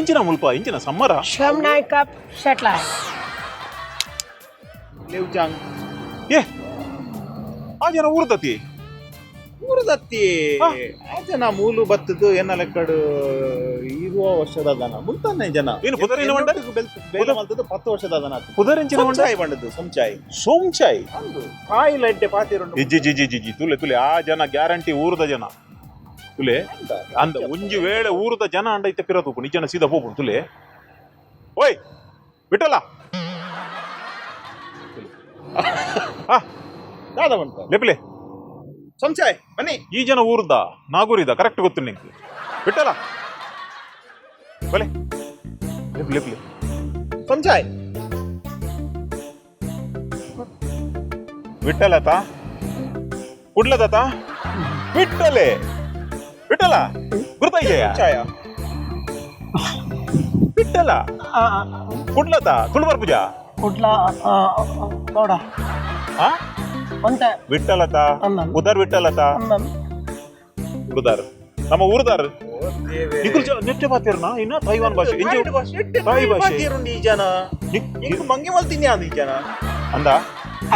ಇಂಚಿನ ಮುಲ್ಪ ಇಂಚಿನ ಸಮ್ಮರ ಶಾಮ್ನಾಯ್ ಕಪ್ ಶಟ್ಲಾಯ್ ಲೇವ್ಚಾಂಗ್ ಏ ಆ ಜನ ಊರ್ದತಿ ಊರದತ್ತಿ ಆ ಜನ ಮೂಲು ಬತ್ತದು ಎನ್ನ ಲೆಕ್ಕಡು ಇರುವ ವರ್ಷದ ದನ ಮುಂತಾನೆ ಜನ ಏನು ಪುದರಿನ ಮಂಡ ಬೇಲೆ ಮಲ್ತದ್ದು 10 ವರ್ಷದ ದನ ಪುದರಿಂಚಿನ ಮಂಡ ಸೋಂಚಾಯ್ ಬಂಡದ್ದು ಸೋಂಚಾಯ್ ಸೋಂಚಾಯ್ ಕಾಯಿಲೆ ಎಡ್ಡೆ ಪಾತಿರುಂಡು ಜಿ ತುಲೆ ತುಲೆ ಆ ಜನ ಗ್ಯಾರಂಟಿ ಊರದ ಜನ ತುಲೆ ಅಂದ ಒಂಜಿ ವೇಳೆ ಊರದ ಜನ ಅಂಡ ಇತ್ತ ಪಿರತು ನಿಜನ ಸೀದಾ ಹೋಗ್ಬಿಡು ತುಲೆ ಓಯ್ ಬಿಟ್ಟಲ್ಲ ದಾದ ಬಂತ ಲೆಪ್ಲೆ ಸೋಂಚಾಯ್ ಬನ್ನಿ ಈ ಜನ ಊರ್ದ ನಾಗೂರಿದ ಕರೆಕ್ಟ್ ಗೊತ್ತು ನಿಂಗೆ ಬಿಟ್ಟಲ್ಲ ಬಲೆ ಲೆಪ್ಲೆ ಲೆಪ್ಲೆ ಸೋಂಚಾಯ್ ವಿಠಲತ ಕುಡ್ಲದತ ವಿಠಲೆ ವಿಠಲ ಗುರ್ತಾಯ್ಯ ಚಾಯ ವಿಠಲ ಕುಡ್ಲತ ತುಳುವರ್ ಪೂಜಾ ಕುಡ್ಲ ಗೌಡ ಆ ಅಂತ ವಿಠಲತ ಉದರ್ ವಿಠಲತ ಉರ್ದಾರ್ ನಮ್ಮ ಊರ್ದಾರ್ ನೆಟ್ಟೆ ಪಾತಿರ್ನ ಇನ್ನ ತೈವಾನ್ ಭಾಷೆ ತಾಯಿ ಭಾಷೆ ಈ ಜನ ಇಂಕು ಮಂಗೆ ಮಲ್ತೀನಿ ಅಂದ ಈ ಜನ ಅಂದ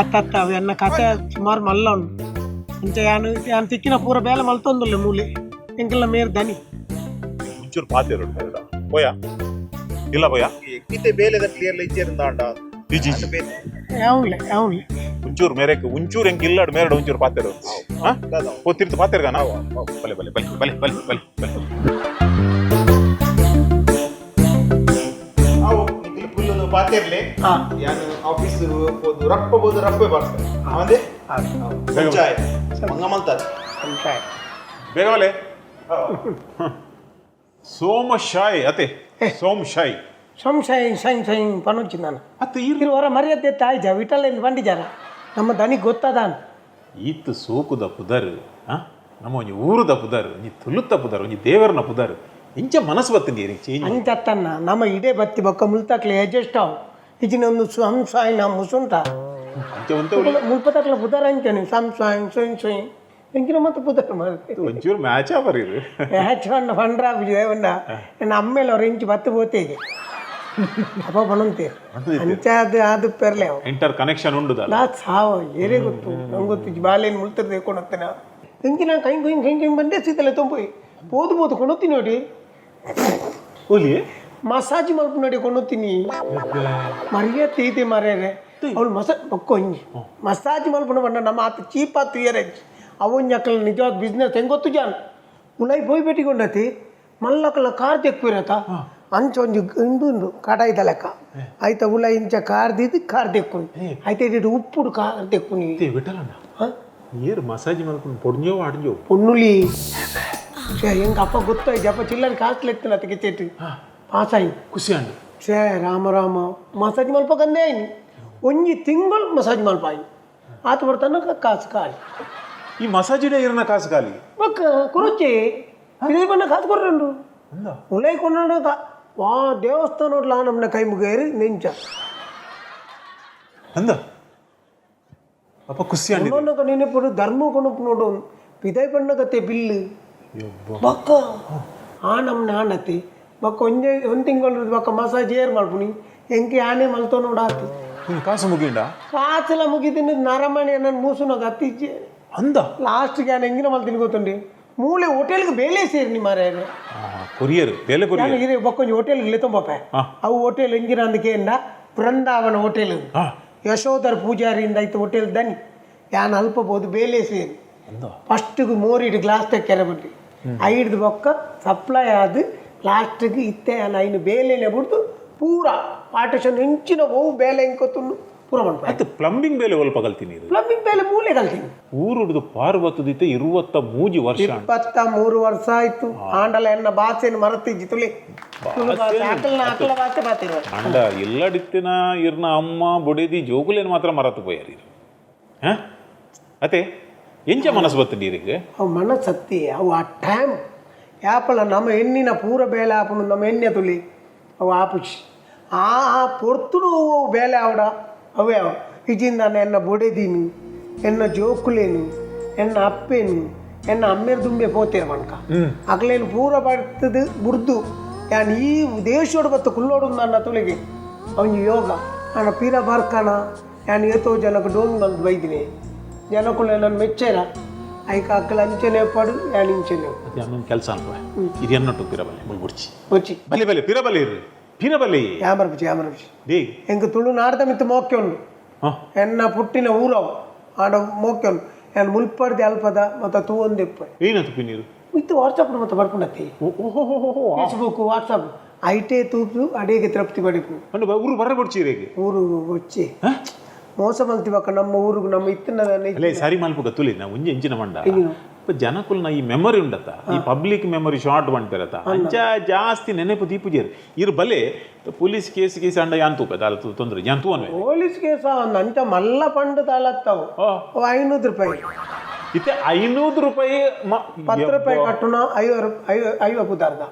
ಅತ್ತ ಎನ್ನ ಕತೆ ಸುಮಾರು ಮಲ್ಲ ಉಂಟು ಅಂಚೆ ಯಾನು ತಿಕ್ಕಿನ ಪೂರ ಬೇಲೆ ಮಲ್ತೊಂದುಲ್ಲೆ ಮೂಲೆ ಎಂಕೆಲ್ಲ ಮೇರ್ ದನಿ ಒಂಚೂರು ಪಾತಿರು ಪೋಯ ಇಲ್ಲ ಪೋಯ ಕಿತೆ ಬೇಲೆದ ಕ್ಲಿಯರ್ಲ ಇಚ್ಚೇರಿಂದ ಅಂಡ ಜಿ ಯಾವ್ಲೆ ಒಂಚೂರು ಮೇರೆಕ್ ಒಂಚೂರು ಹೆಂಗೆ ಇಲ್ಲಾಡ್ ಮೇರಡು ಒಂಚೂರು ಪಾತಿರು ತಿರ್ತು ಪಾತಿರ್ಗಾನ ಬಲೆ ಬಲೆ ಬಲೆ ಬಲೆ ಬಲೆ ಬಲೆ ಬಲೆ ಅವು ನಿಖಿಲ್ ಫುಲ್ ಪಾತಿರ್ಲೆ ಯಾನು ಆಫೀಸ್ ಹೋದು ರಪ್ಪೆ ಬರ್ತಾರೆ ಅವಂದೇ ಸೋಂಚಾಯ್ ಮಂಗ ಮಲ್ತಾರೆ ಬೇಗ ಬಲೆ ಸೋಮಶಾಯ್ ಅತೆ ಸೋಮಶಾಯ್ ಸಂಶಯ ಸೈನ್ ಸೈನ್ ಪನೊಚ್ಚಿ ನಾನು ಅತ್ತೆ ಇರು ಹೊರ ಮರ್ಯಾದೆ ತಾಯ್ಜ ವಿಠಲಿಂದ ಬಂದಿದ್ದಾರ ನಮ್ಮ ದನಿ ಗೊತ್ತದಾನ ಈತ್ ಸೋಕುದ ಪುದರ್ ನಮ್ಮ ಒಂಜಿ ಊರುದ ಪುದರ್ ಒಂಜಿ ತುಳುತ್ತ ಪುದರ್ ಒಂಜಿ ದೇವರನ ಪುದರ್ ಇಂಚ ಮನಸ್ಸು ಬತ್ತಂಡಿ ಚೇಂಜ್ ಅಂಚತ್ತನ್ನ ನಮ್ಮ ಇಡೇ ಬತ್ತಿ ಬೊಕ್ಕ ಮುಲ್ತಕ್ಲೆ ಅಡ್ಜಸ್ಟ್ ಅವು ಇಜಿನ ಒಂದು ಸಂಸಾಯ ನಮ್ಮ ಮುಸುಂಟ ಅಂಚ ಒಂತ ಮುಲ್ಪತಕ್ಲ ಪುದರ್ ಅಂಚನೆ ಸಂಸಾಯ ಸೊಯ್ ಸೊಯ್ ಎಂಕಿನ ಮತ್ತೆ ಪುದರ್ ಮಾರುತ್ತೆ ಒಂಚೂರು ಮ್ಯಾಚ್ ಬರೀರಿ ಹಚ್ಚ ಫಂಡ್ರಾ ಬಿಜೇವಣ್ಣ ನನ್ನ ಅಮ್ಮೇಲೆ ಅವ್ರ ಇಂಚು ಬತ್ತು ಬೋತೇಗೆ ಅಪ್ಪ ಬಣಂತೆ ಅಂಚ ಅದು ಪೆರ್ಲೆ ಇಂಟರ್ ಕನೆಕ್ಷನ್ ಉಂಡುದಲ್ಲ ನಾ ಸಾವ ಏರೇ ಗೊತ್ತು ನಂಗೆ ಗೊತ್ತು ಬಾಲೇನು ಮುಳ್ತರ್ ದೇಕೊಂಡು ಹೋಗ್ತೇನೆ ಹೆಂಗೆ ನಾನು ಕೈ ಬಂದೆ ಸೀತಲೆ ತೊಂಪೋಯ್ ಬೋದು ಕೊಂಡೋಗ್ತೀನಿ ನೋಡಿ ಓಲಿ ಮಸಾಜ್ ಮಲ್ಪ ನೋಡಿ ಕೊಂಡೋಗ್ತೀನಿ ಮರ್ಯಾದೆ ಐತೆ ಮಾರ್ಯಾರೆ ಅವ್ಳು ಬೊಕ್ಕ ಹಿಂಗೆ ಮಸಾಜ್ ಮಲ್ಪನ ಬಂಡ ನಮ್ಮ ಆತ ಚೀಪ್ ಆತು ಇಯರೇಜ್ ಅವನ್ ಅಕ್ಕಲ ನಿಜವಾದ ಬಿಸ್ನೆಸ್ ಹೆಂಗೆ ಗೊತ್ತು ಜಾನ್ ಉಳೈ ಹೋಯ್ ಭೇಟಿಗೊಂಡತಿ ಮಲ್ಲಕ್ಕಲ ಕಾರ್ ತೆಕ್ಕಿರತ್ತ ಅಂಚ ಒಂದು ಇಂದು ಕಡಾಯ್ದ ಲೆಕ್ಕ ಆಯ್ತಾ ಉಳ ಇಂಚ ಕಾರ್ ತೆಕ್ಕೊಂಡು ಆಯ್ತಾ ಇಟ್ಟು ಉಪ್ಪುಡು ಕಾರ್ ತೆಕ್ಕೊಂಡು ಏರ್ ಮಸಾಜ್ ಮಾಡ್ಕೊಂಡು ಪೊಡ್ഞ്ഞೋ ಆಡ್ഞ്ഞೋ ಪೊನ್ನುಲಿ ಹೆಂಗೆ ಅಪ್ಪ ಗೊತ್ತಾಯ್ತು ಅಪ್ಪ ಚಿಲ್ಲರ್ ಕಾಸ್ಟ್ಲಿ ಎತ್ತನ ಅದಕ್ಕೆ ಚೇಟಿ ಪಾಸಾಯಿ ಖುಷಿ ಅಂಡು ಛೇ ರಾಮ ಮಸಾಜ್ ಮಲ್ಪ ಕಂದೇ ಆಯ್ನಿ ಒಂಜಿ ತಿಂಗಳು ಮಸಾಜ್ ಮಲ್ಪ ಆಯ್ನಿ ಆತ ಬರ್ತಾನ ಕಾಸು ಖಾಲಿ ಈ ಮಸಾಜಿಡೆ ಇರನ ಕಾಸು ಖಾಲಿ ಬಕ್ಕ ಕೊರಚೆ ಇದೇ ಬಣ್ಣ ಕಾಸು ಕೊರ್ರಂಡು ಉಳೈ ಕೊಂಡ ವಾ ದೇವಸ್ಥಾನ ನೋಡ್ಲಾ ನಮ್ಮನ್ನ ಕೈ ಮುಗೇರಿ ನೆಂಚ ಅಂದ ಅಪ್ಪ ಖುಷಿ ಅಂಡಿ ಇನ್ನೊಂದು ನೆನಪು ಧರ್ಮ ಕೊಣಪ್ ನೋಡು ಪಿದೈ ಬಣ್ಣ ಕತೆ ಬಿಲ್ಲು ಬಕ್ಕ ಆ ನಮ್ಮನ್ನ ಆನತಿ ಬಕ್ಕ ಒಂದು ತಿಂಗಳು ಬಕ್ಕ ಮಸಾಜ್ ಏರ್ ಮಾಡ್ಬಿನಿ ಎಂಕೆ ಆನೆ ಮಲ್ತೋ ನೋಡಾತಿ ಕಾಸು ಮುಗಿಂಡ ಕಾಸೆಲ್ಲ ಮುಗಿದಿನ ನಾರಮಣಿ ನನ್ನ ಮೂಸುನಾಗ ಹತ್ತಿಜ್ಜೆ ಅಂದ ಲಾಸ್ಟ್ಗೆ ನಾನು ಹೆಂಗಿನ ಮಲ್ತೀನಿ ಗೊತ್ತುಂಡಿ ಮೂಲೆ ಹೋಟೆಲ್ಗೆ ಬೇಲೆ ಸೇರಿ ಮಾರ್ಯಾರೆ ಕೊರಿಯರ್ ಬೇಲೆ ಕೊರಿಯರ್ ಇರೇ ಬಕ್ಕೊಂಜಿ ಹೋಟೆಲ್ಗೆ ತೊಂಬಪ್ಪೆ ಅವು ಹೋಟೆಲ್ ಹೆಂಗಿನ ಅಂದಕೆಯಿಂದ ಬೃಂದಾವನ ಹೋಟೆಲ್ ಯಶೋಧರ್ ಪೂಜಾರಿಯಿಂದ ಆಯ್ತು ಹೋಟೆಲ್ ದನಿ ಯಾನ್ ಅಲ್ಪ ಬೋದು ಬೇಲೆ ಸೇರಿ ಫಸ್ಟಿಗೆ ಮೋರಿಡು ಗ್ಲಾಸ್ ತೆಕ್ಕೆರೆ ಬಿಟ್ಟು ಐಡ್ದು ಬೊಕ್ಕ ಸಪ್ಲೈ ಆದ ಲಾಸ್ಟಿಗೆ ಇತ್ತೆ ಐನು ಬೇಲೆನೆ ಬಿಡ್ದು ಪೂರ ಪಾರ್ಟಿಷನ್ ಹೆಂಚಿನ ಹೋವು ಬೇಲೆ ಹೆಂಗೊತ್ತು ಪೂರ ಮಾಡ್ತಾರೆ ಆಯ್ತು ಪ್ಲಂಬಿಂಗ್ ಬೇಲೆ ಒಲ್ಪ ಕಲ್ತೀನಿ ಪ್ಲಂಬಿಂಗ್ ಬೇಲೆ ಮೂಲೆ ಕಲ್ತೀನಿ ಊರುಡ್ದು ಪಾರ್ವತದಿತ್ತೆ 23 ವರ್ಷ 23 ವರ್ಷ ಆಯ್ತು ಆಂಡಲ ಎನ್ನ ಭಾಷೆನ ಮರತಿಜ್ಜಿ ತುಳಿ ಆಕಲ ಭಾಷೆ ಬಾತಿರೋ ಅಂಡ ಎಲ್ಲಡಿತ್ತಿನ ಇರ್ನ ಅಮ್ಮ ಬೊಡೆದಿ ಜೋಗುಲೇನು ಮಾತ್ರ ಮರತು ಪೋಯಾರಿ ಅತೆ ಎಂಚ ಮನಸ್ಸು ಬರ್ತದೆ ಇರಿಗೆ ಅವು ಮನಸ್ಸು ಸತ್ತಿ ಅವು ಆ ಟೈಮ್ ಯಾಪಲ ನಮ್ಮ ಹೆಣ್ಣಿನ ಪೂರ ಬೇಲೆ ಆಪನು ನಮ್ಮ ಎಣ್ಣೆ ತುಳಿ ಅವು ಆಪುಚಿ ಆ ಪೊರ್ತುಡು ಬೇಲೆ ಆವಡ ಅವೇ ಅವ ಇಜಿಂದ ಎನ್ನ ಬೊಡೆದೀನಿ ಎನ್ನ ಜೋಕುಲೇನು ಎನ್ನ ಅಪ್ಪೇನು ಎನ್ನ ಅಮ್ಮೇರು ದುಂಬೆ ಪೋತೇರು ಮನ್ಕ ಅಕ್ಲೇನು ಪೂರ ಬರ್ತದೆ ಬುರ್ದು ಯಾನ್ ಈ ದೇಶೋಡು ಬತ್ತ ಕುಲ್ಲೋಡು ನನ್ನ ತುಳಿಗೆ ಅವನು ಯೋಗ ನನ್ನ ಪೀರ ಬಾರ್ಕಣ ಯಾನ್ ಏತೋ ಜನಕ್ಕೆ ಡೋಂಗ್ ನಂಗೆ ಬೈದಿನಿ ಜನಕ್ಕೂ ನನ್ನ ಮೆಚ್ಚೇರ ಐಕ ಅಕ್ಕಲ ಅಂಚನೆ ಪಡು ಯಾನ್ ಇಂಚನೆ ಅದೇ ಅನ್ನೊಂದು ಕೆಲಸ ಅಲ್ವ ಇದು ಎನ್ನಟ್ಟು ಪಿರಬಲೆ ಮುಳ್ಬುಡ್ಚಿ ಬುಚ್ಚಿ ಬಲೆ ಬಲೆ ಪಿರಬಲೆ ಇರ್ರಿ ಪಿರಬಲೆ ಯಾಮರ ಬಿಚ್ಚಿ ದೇ ಎಂಕ ತುಳು ನಾಡ್ದ ಮಿತ್ತು ಮೋಕ್ಕೆ ಉಂಡು ಎನ್ನ ಪುಟ್ಟಿನ ಊರವು ಆಡ ಮೋಕ್ಕೆ ಉಂಡು ಯಾನ್ ಮುಲ್ಪಡ್ದೆ ಅಲ್ಪದ ಮತ್ತು ತೂ ಒಂದೆಪ್ಪ ಏನಂತ ಪಿನೀರು ಮಿತ್ತು ವಾಟ್ಸಪ್ ಮತ್ತೆ ಬರ್ಕೊಂಡತ್ತಿ ಫೇಸ್ಬುಕ್ ವಾಟ್ಸಪ್ ಐಟೇ ತೂಪು ಅಡಿಗೆ ತೃಪ್ತಿ ಪಡಿಪು ಅಂದ್ರೆ ಊರು ಬರ ಬಿಡ್ಚೀರಿಗೆ ಊರು ಬುಚ್ಚಿ ಮೋಸ ಮಲ್ತಿವಕ್ಕ ನಮ್ಮ ಊರಿಗೆ ನಮ್ಮ ಇತ್ತಿನ ಅಲ್ಲೇ ಸಾರಿ ಮಲ್ಪ ಗೊತ್ತುಲಿ ನಾ ಒಂಜಿ ಎಂಚಿನ ಮಂಡ ಜನಕ್ಕುಲ್ನ ಈ ಮೆಮೊರಿ ಉಂಡತ್ತ ಈ ಪಬ್ಲಿಕ್ ಮೆಮೊರಿ ಶಾರ್ಟ್ ಬಂಡ್ಪೆರತ್ತ ಅಂಚ ಜಾಸ್ತಿ ನೆನಪು ದೀಪುಜೇರು ಇರ್ ಬಲೆ ಪೊಲೀಸ್ ಕೇಸ್ ಅಂಡ ಯಾನ್ ತೂಪ ದಾಲ ತೊಂದ್ರೆ ಯಾನ್ ತೂ ಅನ್ವೆ ಪೊಲೀಸ್ ಕೇಸ ಒಂದು ಅಂಚ ಮಲ್ಲ ಪಂಡು ತಾಳತ್ತಾವು 500 ರೂಪಾಯಿ ಇತ್ತೆ 500 ರೂಪಾಯಿ 10 ರೂಪಾಯಿ ಕಟ್ಟುಣ 50 ಬುದಾರ್ದ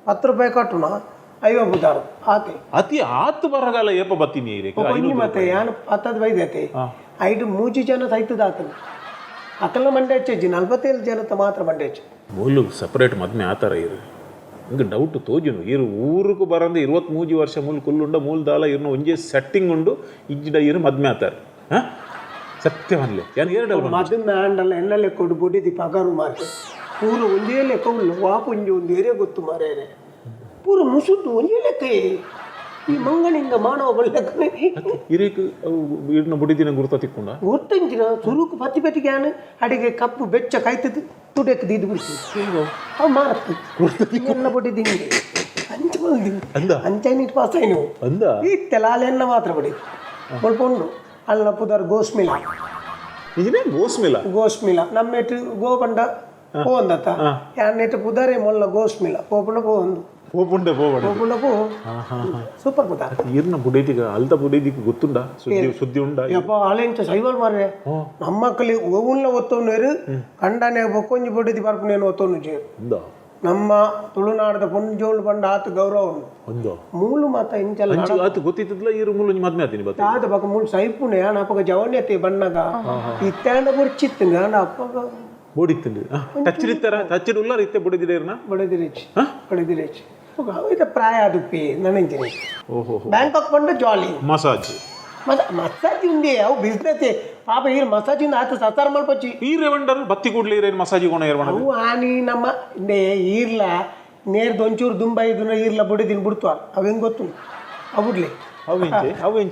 10 ರೂಪಾಯಿ ಕಟ್ಟುಣ 50 ಬುದಾರ್ದ ಆತೆ ಅತಿ ಆತು ಬರಗಾಲ ಏಪ ಬತ್ತೀನಿ ಮತ್ತೆ ಯಾನು 10 ಬೈದೈತೆ 5 ಮೂಜಿ ಜನ ಸೈತದ ಆತನ ಅಕಲ ಮಂಡೆ ಹೆಚ್ಚಿ 47 ಜನತ ಮಾತ್ರ ಮಂಡೆ ಹೆಚ್ಚು ಮೂಲು ಸಪರೇಟ್ ಮದ್ಮೆ ಆ ಥರ ಇರು ಹಂಗೆ ಡೌಟ್ ತೋಜುನು ಇರು ಊರಿಗೆ ಬರಂದ 23 ವರ್ಷ ಮೂಲ ಕುಲ್ಲುಂಡ ಮೂಲ ದಾಲ ಇರ್ನ ಒಂಜೆ ಸೆಟ್ಟಿಂಗ್ ಉಂಡು ಇಜ್ಜಿಡ ಇರು ಮದ್ಮೆ ಆತಾರ ಹಾಂ ಸತ್ಯವನ್ಲೆ ಯಾನು ಎರಡು ಮದ್ಮೆ ಆಂಡಲ್ಲ ಎಣ್ಣೆಲೆ ಕೊಡು ಬುಡಿದಿ ಪಗಾರು ಮಾರ್ಕೆ ಪೂರ ಒಂದೇ ಲೆಕ್ಕ ಉಳ್ಳು ವಾಪು ಒಂಜಿ ಏರಿಯಾ ಗೊತ್ತು ಮಾರೇನೆ ಪೂರ ಮುಸುದ್ದು ಒಂದೇ ಲೆಕ್ಕ ಈ ಮಂಗನಿಂದ ಮಾನವ ಬಳ್ಳಕ್ಕನೆ ಇರೇಕು ಇರ್ನ ಬುಡಿದಿನ ಗುರುತ ತಿಕ್ಕೊಂಡ ಗೊತ್ತಂಚಿನ ಸುರುಕು ಪತ್ತಿ ಪತ್ತಿಗೆ ಅಡಿಗೆ ಕಪ್ಪು ಬೆಚ್ಚ ಕಾಯ್ತದ್ದು ತುಡಕ್ಕೆ ದಿದ್ದು ಬಿಡ್ತೀವಿ ಅವು ಮಾರತ್ತು ಎಲ್ಲ ಬಡಿದಿಂಗೆ ಅಂಚ ಮಲ್ದಿ ಅಂಚೈನಿಟ್ಟು ಪಾಸಾಯಿ ನೀವು ಇತ್ತೆಲ್ಲ ಅಲ್ಲೆಲ್ಲ ಮಾತ್ರ ಬಡಿ ಸ್ವಲ್ಪ ಉಂಡು ಅಲ್ಲ ಪುದರ್ ಗೋಸ್ಮಿಲ ಇದೇ ಗೋಸ್ಮಿಲ ನಮ್ಮೆಟ್ಟು ಗೋಪಂಡ ಪೋಂದತ್ತ ಯಾನ್ನೆಟ್ಟು ಪುದರೇ ಮೊಲ್ಲ ಗೋಸ್ಮಿಲ ಪೋಪಂಡ ಪೋಂದು ಸೂಪರ್ ಪುದ ಈರ್ನ ಬುಡೈದಿಗ ಅಲ್ದ ಬುಡೈದಿಗ ಗೊತ್ತುಂಡ ಸುದ್ದಿ ಉಂಡ ಯಪ್ಪ ಆಲೆಂಚ ಸೈವಲ್ ಮಾರ್ರೆ ನಮ್ಮ ಮಕ್ಕಳಿ ಓವುಲ್ಲ ಒತ್ತೋನು ಕಂಡನೆ ಬೊಕ್ಕೊಂಜಿ ಬುಡೈದಿ ಬರ್ಪನೇನು ಒತ್ತೋನು ಜೇರು ನಮ್ಮ ತುಳುನಾಡದ ಪುಂಜೋಳು ಬಂಡ ಆತು ಗೌರವ ಉಂಡು ಮೂಲು ಮಾತ ಇಂಚಲ್ಲ ಆತು ಗೊತ್ತಿತ್ತಲ್ಲ ಈರು ಮೂಲು ಮದ್ಮೆ ಆತೀನಿ ಬತ್ತ ಆತ ಬಕ ಮೂಲು ಸೈಪುನೆ ಆನ ಅಪ್ಪಗ ಜವನ್ಯತೆ ಬಣ್ಣಗ ಇತ್ತಾಂಡ ಬುಡ್ಚಿತ್ತು ಆನ ಅಪ್ಪಗ ಬೋಡಿತ್ತಂಡು ಟಚ್ಚಿರಿತ್ತಾರ ಟಚ್ಚಿಡ್ ಉಲ್ಲಾರ ಇತ್ತೆ ಬುಡದಿರೇರ್ನ ಬಡಿದಿರೇಚ್ ಇದು ಪ್ರಾಯ ಅದುಪ್ಪಿ ನನಂಚಿನಿ ಬ್ಯಾಂಕಾಕ್ ಬಂದು ಜಾಲಿ ಮಸಾಜ್ ఉంది అవు బిజినెస్ పాప ఈ మసాజ్ ఉంది ఆత సతార్ మల్పొచ్చి ಈರೆವಂಡರ್ ಬತ್ತಿ ಕೂಡ್ಲಿ ಇರೇನ್ ಮಸಾಜ್ ಕೋಣ ಏರ್ವಣ ಅವು ಆನಿ ನಮ್ಮ ಇಂದೆ ಈರ್ಲ ನೇರ್ ದೊಂಚೂರು ದುಂಬೈ ಇದನ್ನ ಈರ್ಲ ಬುಡಿದಿನ ಬಿಡ್ತಾರ ಅವು ಹೆಂಗ್ ಗೊತ್ತು ಅವುಡ್ಲಿ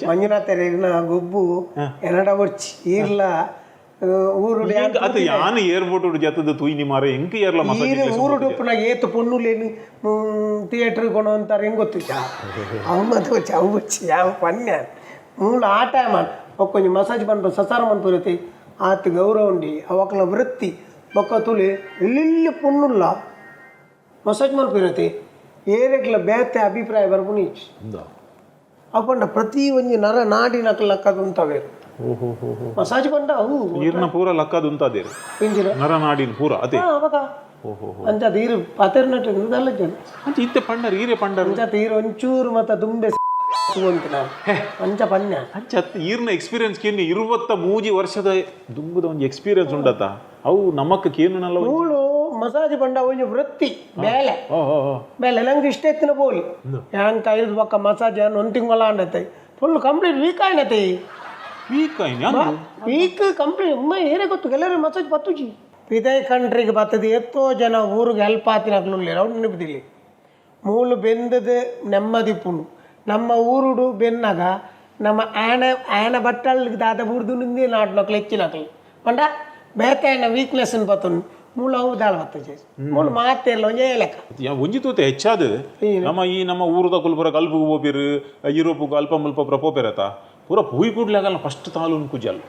ಮಂಜುನಾಥ ರೇರಿನ ಗೊಬ್ಬು ಎನಡ ಬರ್ಚಿ ಈರ್ಲ ಊರು ಅದು ಯಾನು ಏರ್ಪೋರ್ಟ್ ಜತದ ತುಯ್ನಿ ಮಾರೆ ಹೆಂಗ್ ಏರ್ಲ ಮಸಾಜ್ ಊರು ಡುಪ್ಪನ ಏತು ಪೊನ್ನುಲೇನು ಥಿಯೇಟರ್ ಕೊಣ ಅಂತಾರೆ ಹೆಂಗ್ ಗೊತ್ತು ಅವು ಮತ್ತೆ వచ్చి ಅವು వచ్చి ಯಾವ ಪನ್ಯ ಮೂಲ ಆ ಟೈಮ್ ಒಕ್ಕೊಂಜಿ ಮಸಾಜ್ ಬಂದು ಸಸಾರ ಮನ್ಪುರತಿ ಆತ ಗೌರವ ಉಂಡಿ ಅವಕ್ಕಲ ವೃತ್ತಿ ಬೊಕ್ಕ ತುಳಿ ಇಲ್ಲಿ ಪುಣ್ಣುಲ್ಲ ಮಸಾಜ್ ಮನ್ಪುರತಿ ಏರೆಗ್ಲ ಬೇತೆ ಅಭಿಪ್ರಾಯ ಬರ್ಪುನಿ ಅಪ್ಪಂಡ ಪ್ರತಿ ಒಂಜಿ ನರ ನಾಡಿನ ಲಕ್ಕದ ಉಂತವೆ ಮಸಾಜ್ ಬಂಡ ಅವು ಈರ್ನ ಪೂರ ಲಕ್ಕದ ಉಂತದೇರು ನರ ನಾಡಿನ ಪೂರ ಅದೇ ಅವಾಗ ಅಂಚ ತೀರು ಪಾತೆರ್ನಟ್ಟು ಇಂದಲ್ಲ ಜನ ಅಂಚ ಇತ್ತೆ ಪಂಡರ್ ಈರೆ ಪಂಡರ್ ಅಂಚ ತೀರು ಒಂಚೂರು ಮತ್ತ ದುಂಬೆ ಅಂಚ ಪನ್ಯ ಅಂಚ ಈರ್ನ ಎಕ್ಸ್ಪೀರಿಯನ್ಸ್ ಕೇನು 23 ವರ್ಷದ ದುಂಬುದ ಒಂದು ಎಕ್ಸ್ಪೀರಿಯನ್ಸ್ ಉಂಡತ್ತ ಅವು ನಮಕ್ ಕೇನುನಲ್ಲ ಮೂಳು ಮಸಾಜ್ ಬಂಡ ಒಂಜಿ ವೃತ್ತಿ ಬೇಲೆ ಬೇಲೆ ನಂಗೆ ಇಷ್ಟ ಎತ್ತಿನ ಬೋಲಿ ಹ್ಯಾಂಗ ಕೈದು ಪಕ್ಕ ಮಸಾಜ್ ಒಂದು ತಿಂಗಳ ಅಂಡತೆ ಫುಲ್ ಕಂಪ್ಲೀಟ್ ವೀಕ್ ಆಯ್ನತೆ ವೀಕ್ ಕಂಪ್ಲೀಟ್ ಏನೇ ಗೊತ್ತು ಎಲ್ಲರೂ ಮಸಾಜ್ ಬತ್ತುಜಿ ಇದೇ ಕಂಟ್ರಿಗೆ ಬರ್ತದೆ ಎಷ್ಟೋ ಜನ ಊರಿಗೆ ಹೆಲ್ಪ್ ಆತಿನಾಗ್ಲು ಅವ್ರು ನೆನಪಿದಿಲ್ಲ ಮೂಲು ಬೆಂದದ ನೆಮ್ಮದಿ ಪುಂಡು ನಮ್ಮ ಊರುಡು ಬೆನ್ನಾಗ ನಮ್ಮ ಆಯನ ಬಟ್ಟಲಿಗೆ ದಾದ ಬುಡ್ದು ನಿಂದಿ ನಾಟ್ಲಕ್ಲು ಹೆಚ್ಚಿನಕ್ಲಿ ಪಂಡ ಬೇತೆ ಆಯನ ವೀಕ್ನೆಸ್ ಬತ್ತನು ಮೂಲ ಅವು ದಾಳ ಬರ್ತದೆ ಮೂಲ ಮಾತೆಲ್ಲ ಒಂಜೇ ಲೆಕ್ಕ ಒಂಜಿ ತೂತೆ ಹೆಚ್ಚಾದ ನಮ್ಮ ಊರದ ಕುಲ್ಪುರ ಕಲ್ಪು ಹೋಪಿರು ಯುರೋಪ್ ಅಲ್ಪ ಮುಲ್ಪ ಪ್ರಪೋಪಿರತ ಪೂರ ಪೂಯಿ ಕೂಡ್ಲಾಗಲ್ಲ ಫಸ್ಟ್ ತಾಲು ಕುಜಲ್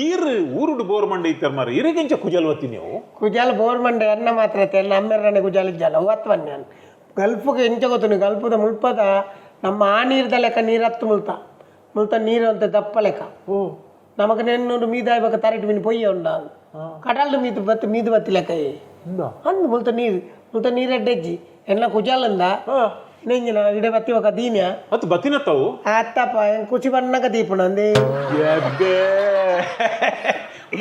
ಈರ್ ಊರುಡು ಬೋರ್ ಮಂಡೆ ಇತ್ತರ ಮಾರ ಇರಗೆಂಚ ಕುಜಲ್ ಒತ್ತಿ ನೀವು ಕುಜಲ್ ಬೋರ್ ಮಂಡೆ ಅನ್ನ ಮಾತ್ರ ನಮ್ಮೆರನೆ ಕುಜಲ್ ಇಜ್ಜಲ್ಲ ಒತ್ತವನ್ಯ ಗಲ್ಫಿಗೆ ಎಂಚ ಗೊತ್ತು ಗಲ್ಪದ ಮುಲ್ಪದ ನಮ್ಮ ಆ ನೀರ್ದ ಲೆಕ್ಕ ನೀರು ಹತ್ತು ಮುಲ್ತ ನೀರು ಅಂತ ದಪ್ಪ ಲೆಕ್ಕ ನಮಗ ನೆನ್ನೂರು ಮೀದಾಯ್ಬೇಕ ತರಟಿ ಮೀನು ಪೊಯ್ಯ ಉಂಡ ಕಡಲ್ದು ಮೀದು ಬತ್ತಿ ಲೆಕ್ಕ ಅಂದು ಮುಲ್ತ ನೀರು ಎಡ್ಡೆಜ್ಜಿ ಎಲ್ಲ ಕುಜಾಲಂದ Nenjina ide batti waka dinya. ಅದು ಬತ್ತಿನ ತಾವು Attapa yang kuci panna ka dipunande. ಎಬ್ಬೆ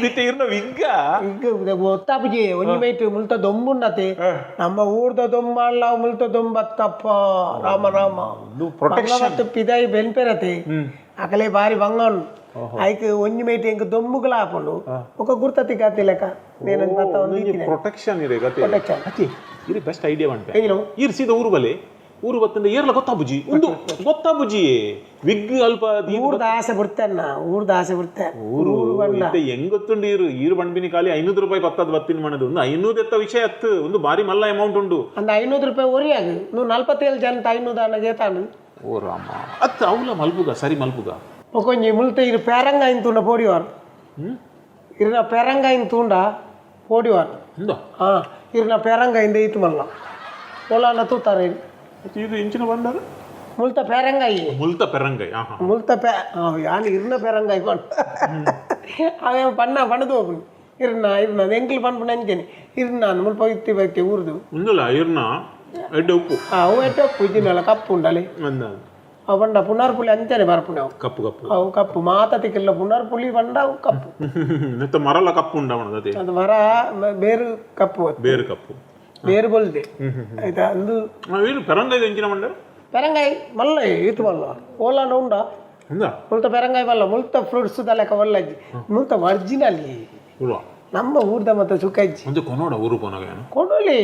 ಮತ್ತೆ ಇರ್ನ ವಿಗ್ಗ Igga gottapuji onni meitu multa dombunnate. Namma ಊರ್ದ ದೊಂಬಲ್ಲ multa dombattappa rama rama. ಇದು protection Banglavat pidai benperate. Akale bari bangon. Aike onni meitu enga dombugala aponu. Oka gurtati gatileka. Nenu patta ondi protection ಇರೆ ಗತೆ Protection. ಅತಿ ಇರಿ best idea Bante Engino. ಇರ್ ಸೀದಾ ಊರು ಬಲೆ ಊರು ಬತ್ತಂದ ಏರ್ಲ ಗೊತ್ತಾಬುಜಿ ಒಂದು ಗೊತ್ತಾಬುಜಿ ವಿಗ್ ಅಲ್ಪ ಊರ್ದ ಆಸೆ ಬಿಡ್ತೇನೆ ಊರ್ದ ಆಸೆ ಬಿಡ್ತೆ ಊರು ಇತ್ತೆ ಹೆಂಗ್ ಗೊತ್ತುಂಡು ಈರು ಬಂಡ್ಬಿನಿ ಖಾಲಿ 500 ರೂಪಾಯಿ ಪತ್ತದ ಬತ್ತಿನ ಮಣದು ಒಂದು 500 ಎತ್ತ ವಿಷಯ ಅತ್ತು ಒಂದು ಬಾರಿ ಮಲ್ಲ ಅಮೌಂಟ್ ಉಂಡು ಅಂದ 500 ರೂಪಾಯಿ ಒರಿಯಾಗ ನೀವು 47 ಜನ 500 ಅನ್ನ ಗೇತಾನು ಓ ರಾಮ ಅತ್ತ ಅವಲ ಮಲ್ಬುಗ ಸರಿ ಮಲ್ಬುಗ ಒಕೊಂಜಿ ಮುಲ್ತ ಇರು ಪೇರಂಗ ಇಂತುಂಡ ಪೋಡಿವಾರ್ ಇರ್ನ ಪೇರಂಗ ಇಂತುಂಡ ಪೋಡಿವಾರ್ ಹಂದೋ ಇರ್ನ ಪೇರಂಗ ಇಂದ ಇತ್ತು ಮಲ್ಲ ಪೋಲಾನ ತೂತಾರೆ ಇದು ಇಂಚಿನ ಬಂಡಾರ ಮುಲ್ತ ಪೇರಂಗಾಯಿ ಮುಲ್ತ ಪೆರಂಗೈ ಮುಲ್ತ ಯಾನ್ ಇರ್ನ ಪೇರಂಗಾಯಿ ಪಂಡ ಅವೇ ಪಣ್ಣ ಪಣದು ಹೋಗ್ನು ಇರ್ನ ಎಂಕ್ಲು ಪಂಪು ನಂಜೇನೆ ಇರ್ನ ಮುಲ್ಪ ಇತ್ತಿ ಬೈತೆ ಊರ್ದು ಒಂದಲ್ಲ ಇರ್ನ ಎಡ್ಡೆ ಉಪ್ಪು ಅವು ಎಟ್ಟೆ ಇದನ್ನೆಲ್ಲ ಕಪ್ಪು ಉಂಡಲಿ ಅಂದ ಅವು ಬಂಡ ಪುನರ್ಪುಲಿ ಅಂಚನೆ ಬರ್ಪುಣ ಅವು ಕಪ್ಪು ಕಪ್ಪು ಅವು ಕಪ್ಪು ಮಾತತಿಕ್ಕೆಲ್ಲ ಪುನರ್ಪುಲಿ ಬಂಡ ಅವು ಕಪ್ಪು ಮತ್ತೆ ಮರಲ ಕಪ್ಪು ಉಂಡ ಅವನದೇ ಅದು ಮರ ಬೇರು ಕಪ್ಪು ಅದು. ಬೇರೆ ಕಪ್ಪು ಬೇರು ಬಲ್ದೆ ಆಯ್ತಾ ಅಂದು ಏನು ಪೆರಂಗೈ ಇಂಚಿನ ಬಂಡ ಪೆರಂಗಾಯಿ ಮಲ್ಲ ಈತು ಮಲ್ಲ ಓಲಾನ ಉಂಡ ಹಂದ ಮುಲ್ತ ಪೆರಂಗಾಯಿ ಮಲ್ಲ ಮುಲ್ತ ಫ್ರೂಟ್ಸ್ ಲೆಕ್ಕ ಒಲ್ಲಜ್ಜಿ ಮುಲ್ತ ಒರ್ಜಿನಲಿ ಉಲ್ವಾ ನಮ್ಮ ಊರ್ದ ಮತ್ತೆ ಸುಖಜ್ಜಿ ಒಂದು ಕೊನೋಡ ಊರು ಕೊನಗ ಏನು ಕೊಡಲಿ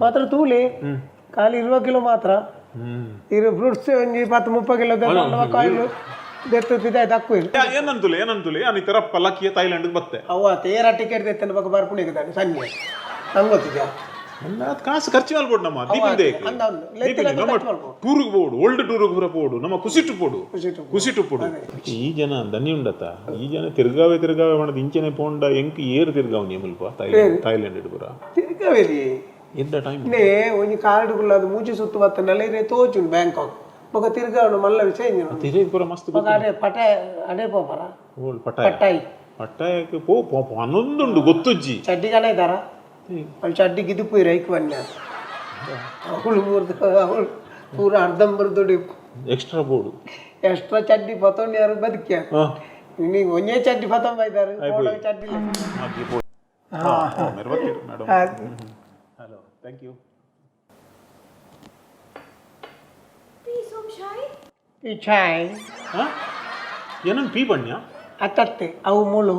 ಮಾತ್ರ ತೂಲಿ ಖಾಲಿ 20 ಕಿಲೋ ಮಾತ್ರ ಇರು ಫ್ರೂಟ್ಸ್ ಒಂಜಿ 20-30 ಕಿಲೋ ಕಾಯಿಲು ದೆತ್ತುತ್ತಿದೆ ತಕ್ಕೂ ಏನಂತುಲೆ ನಾನು ಈ ತರ ಪಲ್ಲಕ್ಕಿಯ ಥೈಲ್ಯಾಂಡ್ ಬತ್ತೆ ಅವ ತೇರ ಟಿಕೆಟ್ ತೆತ್ತನ ಬಗ್ಗೆ ಬರ್ಪುಣಿಗೆ ಸಂಜೆ ನಂಗೆ ಗೊತ್ತಿದ್ಯಾ ಕಾಸು ಖರ್ಚು ಮಾಡ್ಬೋದು ನಮ್ಮ ದೀಪಿಂದೆ ಟೂರ್ಗೆ போடு ಓಲ್ಡ್ ಟೂರ್ಗೆ ಬರ போடு ನಮ್ಮ ಕುಸಿಟ್ಟು ಪೋಡು ಈ ಜನ ದನಿ ಉಂಡತ ಈ ಜನ ತಿರ್ಗಾವೆ ಮಾಡದು ಇಂಚನೆ ಪೋಂಡ ಎಂಕ್ ಏರು ತಿರ್ಗಾವನಿ ಮುಲ್ಪ ಥೈಲ್ಯಾಂಡ್ ಇಡ್ಬುರ ತಿರ್ಗಾವೇರಿ ಎಂತ ಟೈಮ್ ನೇ ಒಂಜಿ ಕಾರ್ಡುಗಳು ಅದು ಮೂಜಿ ಸುತ್ತು ಬತ್ತ ನಲೆರೆ ತೋಚುನ್ ಬ್ಯಾಂಕಾಕ್ ಬೊಕ ತಿರ್ಗಾವನು ಮಲ್ಲ ವಿಷಯ ತಿರುಗಿ ಪೂರ ಮಸ್ತ್ ಅಡೆ ಪಟ ಅಡೆ ಪೋಪರ ಓಲ್ಡ್ ಪಟಾಯಿ ಪಟಾಯಕ್ಕೆ ಪೋ ಅನ್ನೊಂದುಂಡು ಗೊತ್ತುಜ್ಜಿ ಚಡ್ಡಿ ಜನ ಇದ್ದಾರಾ ಅಲ್ಲಿ ಚಡ್ಡಿಗೆ ಇದು ಪೂರ ಐಕ್ ಬನ್ನಿ ಅವಳು ಅವಳು ಪೂರ ಅರ್ಧಂಬರ್ದೊಡಿ ಎಕ್ಸ್ಟ್ರಾ ಬೋರ್ಡು ಎಕ್ಸ್ಟ್ರಾ ಚಡ್ಡಿ ಪತೊಂಡು ಯಾರು ಬದುಕ್ಯ ನೀವು ಒಂದೇ ಚಡ್ಡಿ ಪತೊಂಬ ಇದ್ದಾರೆ ಚಡ್ಡಿ ಹಲೋ ಥ್ಯಾಂಕ್ ಯು ಈ ಚಾಯ್ ಏನನ್ನು ಪೀ ಬಣ್ಣ ಅತ್ತತ್ತೆ ಅವು ಮುಳು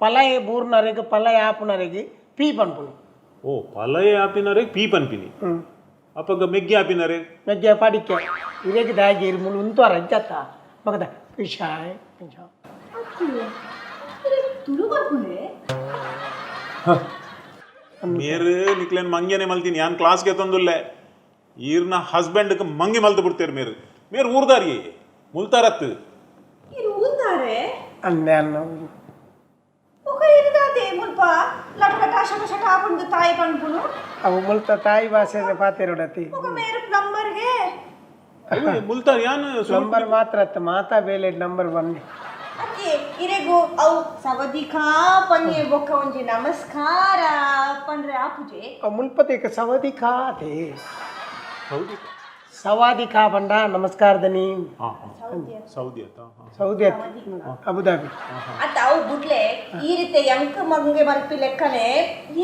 ಪಲಯ ಬೂರ್ನರೆಗೆ ಪಲಯ ಆಪುನರೆಗೆ ಪೀ ಪನ್ಪುಣಿ ಓ ಪಲಯ ಆಪಿನರೆ ಪೀ ಪನ್ಪಿನಿ ಅಪ್ಪಗ ಮೆಗ್ಗೆ ಆಪಿನರೆ ಮೆಗ್ಗೆ ಪಾಡಿಕೆ ಇರೇಗೆ ದಾಗಿ ಇರು ಮುಳು ಉಂತು ರಜ್ಜತ್ತ ಮಗದ ಪಿಶಾಯ್ ಮೇರೆ ನಿಕ್ಲೇನ್ ಮಂಗ್ಯನೆ ಮಲ್ತೀನಿ ಯಾನ್ ಕ್ಲಾಸ್ಗೆ ತಂದುಲ್ಲೆ ಈರ್ನ ಹಸ್ಬೆಂಡ್ ಮಂಗಿ ಮಲ್ತು ಬಿಡ್ತೇರು ಮೇರು ಊರ್ದಾರಿ ಮುಲ್ತಾರತ್ ಅಂದೆ ಅವು ಮುಲ್ತ ತಾಯಿ ಭಾಷೆ ಪಾತಿರೋಡತಿ ಮುಲ್ತಾರ ಯಾನ್ ನಂಬರ್ ಮಾತ್ರ ಅತ್ತ ಮಾತಾ ಬೇಲೆ ನಂಬರ್ ಬಂದು ಇರೆಗು ಅವು ಸವದಿಕಾ ಪನ್ನೆ ಬೊಕ್ಕ ಒಂಜಿ ನಮಸ್ಕಾರ ಪಂಡ್ರೆ ಆಪುಜೆ ಮುಲ್ಪತಿಕ ಸವದಿ ಖಾತೆ ಸವಾದಿ ಖಾ ಬಂಡ ನಮಸ್ಕಾರದನಿ ಸೌದಿ ಅಬುದಾಬಿ ಅತ್ತ ಅವು ಬುಡ್ಲೆ ಈ ರೀತಿ ಯಂಕ ಮಂಗೆ ಮಲ್ಪಿ ಲೆಕ್ಕನೆ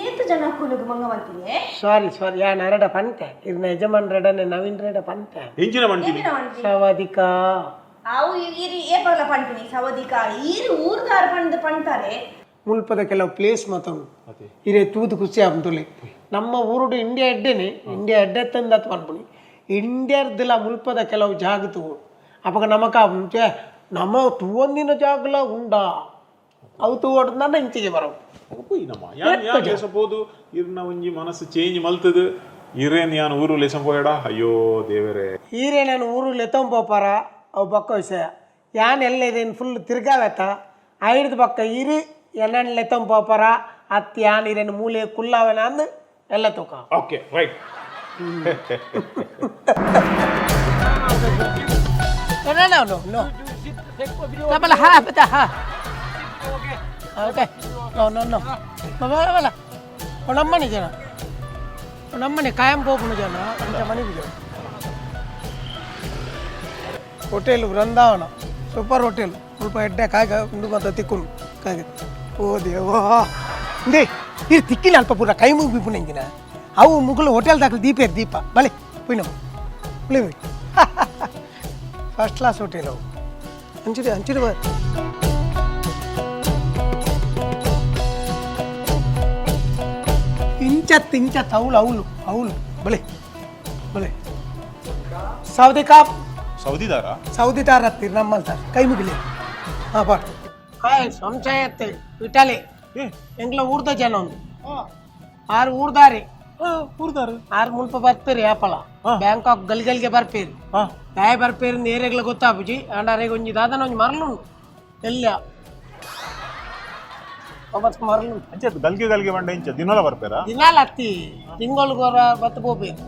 ಏತು ಜನ ಕುಲುಗು ಮಂಗ ಮಲ್ಪಿನೆ ಸಾರಿ ಯಾನ್ ಎರಡ ಪಂತೆ ಇರ್ನ ಯಜಮಾನ್ ರೆಡನೆ ನವೀನ್ ರೆಡ ಪಂತೆ ಎಂಚಿನ ಮಂಟಿನಿ ಸವಾದಿಕಾ ಅವು ಇರಿ ಏ ಬರಲ ಪಂಪಿನಿ ಸವದಿಕಾ ಈರು ಊರ್ದಾರ ಪಂತಾರೆ ಮುಲ್ಪದ ಕೆಲವು ಪ್ಲೇಸ್ ಮಾತಾಡು ಇರೇ ತೂದು ಖುಷಿ ಆಗ್ತುಲೆ ನಮ್ಮ ಊರುಡು ಇಂಡಿಯಾ ಎಡ್ಡೆ ತಂದತ್ ಪನ್ಪುಣಿ ಇಂಡಿಯಾರ್ದಿಲ್ಲ ಮುಲ್ಪದ ಕೆಲವು ಜಾಗತು ಅವಾಗ ನಮಕ ಮುಂಚೆ ನಮ್ಮ ತೂವೊಂದಿನ ಜಾಗಲ ಉಂಡಾ ಅವು ತೂವಡ್ ನನ್ನ ಇಂಚಿಗೆ ಬರವು ಲೇಸಬಹುದು ಇರ್ನ ಒಂಜಿ ಮನಸ್ಸು ಚೇಂಜ್ ಮಲ್ತದು ಇರೇನ್ ಯಾನ್ ಊರು ಲೇಸಂ ಪೋಯಡ ಅಯ್ಯೋ ದೇವರೇ ಈರೇ ನಾನು ಊರು ಲೆತ್ತಂಪೋಪಾರ ಅವು ಬಕ್ಕ ವಿಷಯ ಯಾನ್ ಎಲ್ಲ ಇದೇನು ಫುಲ್ ತಿರ್ಗಾವೆತ್ತ ಐಡ್ದು ಬಕ್ಕ ಇರಿ ಎಣ್ಣೆ ಲೆತ್ತಂಪೋಪಾರ ಅತ್ತಿ ಯಾನ್ ಇರೇನು ಮೂಲೆ ಕುಲ್ಲಾವೆನ ಅಂದು ಎಲ್ಲ ತೂಕ okay right No. Tapala ha, beta ha. Okay. No. Bala. Onamma ni jana. Onamma ni kayam po puno jana. Anta mani bijo. Hotel Vrindavan super hotel ಸ್ವಲ್ಪ ಎಡ್ಡೆ ಕಾಗ ಉಂಡು ಮತ್ತೆ ತಿಕ್ಕೊಂಡು ಕಾಗೆ ಓ ದೇವಾ ಇಂದೇ ಇದು ತಿಕ್ಕಿನ ಅಲ್ಪ ಪೂರ ಕೈ ಮುಗಿಪು ನಂಗಿನ ಅವು ಮುಗುಲು ಹೋಟೆಲ್ ದಾಖಲೆ ದೀಪ ಬಲೆ ಪುಯ್ನ ಬಲೆ ಫಸ್ಟ್ ಕ್ಲಾಸ್ ಹೋಟೆಲ್ ಅವು ಹಂಚಿರಿ ಬಾ ಇಂಚತ್ ಅವಳು ಬಲೆ ಸೌದೆ ಕಾಪ್ ಸೌದಿ ತಾರ ಹತ್ತಿರ ನಮ್ಮಲ್ಲಿ ಸರ್ ಕೈ ಮುಗಿಲಿ ಹಾಂ ಬಾ ಹಾಯ್ ಸಂಶಯ ಅತ್ತೆ ಇಟಾಲೆ ಎಂಗ್ಲ ಊರ್ದ ಜನ ಒಂದು 6 ಊರ್ದಾರಿ ಆರು ಮುಲ್ಪ ಬರ್ತೀರಿ ಆಪಳ ಬ್ಯಾಂಕಾಕ್ ಗಲ್ಗೆ ಬರ್ಪೇರಿ ದಾಯ ಬರ್ಪೇರಿ ನೇರೆಗ್ಲ ಗೊತ್ತಾಪುಜಿ ಅಂಡಾರೆಗೆ ಒಂಜಿ ದಾದನ ಒಂಜಿ ಮರಲುಂಡು ಎಲ್ಲ ಮರಲು ಗಲ್ಗೆ ಬಂಡ ಇಂಚ ದಿನಲ ಬರ್ಪೇರಾ ದಿನಾಲ ಹತ್ತಿ ತಿಂಗೊಳ್ಗೋರ ಬತ್ತ ಹೋಗ್ಬೇಕು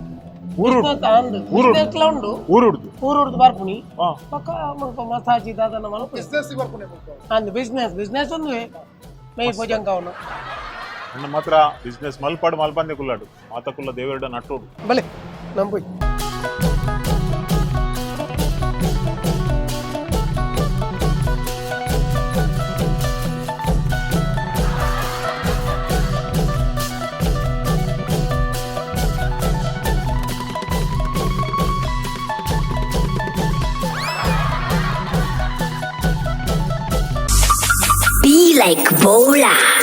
ಉಂಡು ಊರುಡ್ದು ಬರ್ಪುನಿ ಪಕ್ಕ ಮುಲ್ಪ ಮಸಾಜಿ ದಾದನ ಮಲ್ಪ ಅಂದು ಬಿಸ್ನೆಸ್ ಒಂದು ಮೈ ಭೋಜಂಕ ಅವನು ನನ್ನ ಮಾತ್ರ ಬಿಸ್ನೆಸ್ ಮಲ್ಪಾಡು ಮಲ್ಪಂದೆ ಕುಲ್ಲಾಡು ಮಾತ ಕುಲ್ಲ ದೇವರಡ ನಟ್ಟೋಡು ಬಲೆ ನಂಬುಯ್ Be like Bolar.